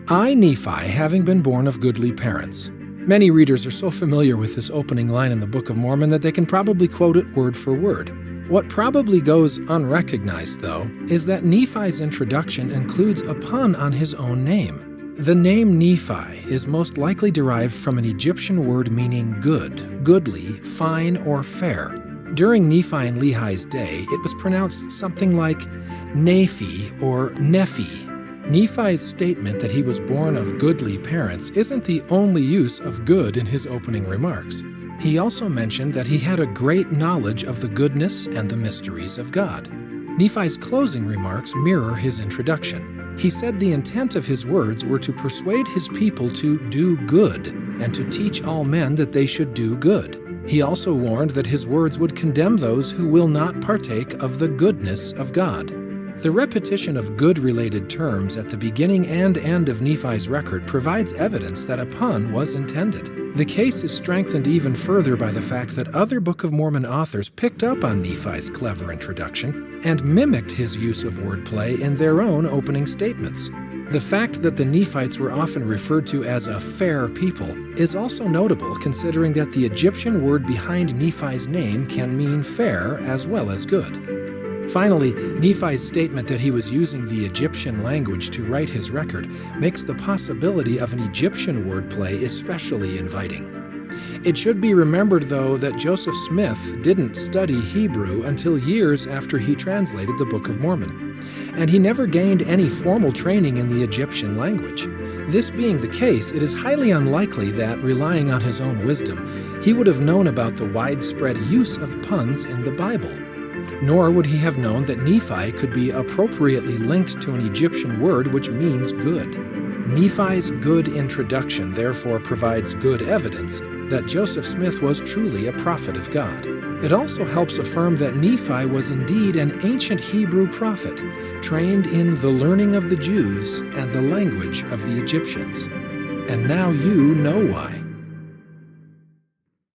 I, Nephi, having been born of goodly parents. Many readers are so familiar with this opening line in the Book of Mormon that they can probably quote it word for word. What probably goes unrecognized, though, is that Nephi's introduction includes a pun on his own name. The name Nephi is most likely derived from an Egyptian word meaning good, goodly, fine, or fair. During Nephi and Lehi's day, it was pronounced something like Nephi or Nephi. Nephi's statement that he was born of goodly parents isn't the only use of good in his opening remarks. He also mentioned that he had a great knowledge of the goodness and the mysteries of God. Nephi's closing remarks mirror his introduction. He said the intent of his words were to persuade his people to do good and to teach all men that they should do good. He also warned that his words would condemn those who will not partake of the goodness of God. The repetition of good-related terms at the beginning and end of Nephi's record provides evidence that a pun was intended. The case is strengthened even further by the fact that other Book of Mormon authors picked up on Nephi's clever introduction and mimicked his use of wordplay in their own opening statements. The fact that the Nephites were often referred to as a fair people is also notable, considering that the Egyptian word behind Nephi's name can mean fair as well as good. Finally, Nephi's statement that he was using the Egyptian language to write his record makes the possibility of an Egyptian wordplay especially inviting. It should be remembered, though, that Joseph Smith didn't study Hebrew until years after he translated the Book of Mormon, and he never gained any formal training in the Egyptian language. This being the case, it is highly unlikely that, relying on his own wisdom, he would have known about the widespread use of puns in the Bible. Nor would he have known that Nephi could be appropriately linked to an Egyptian word which means good. Nephi's good introduction therefore provides good evidence that Joseph Smith was truly a prophet of God. It also helps affirm that Nephi was indeed an ancient Hebrew prophet, trained in the learning of the Jews and the language of the Egyptians. And now you know why.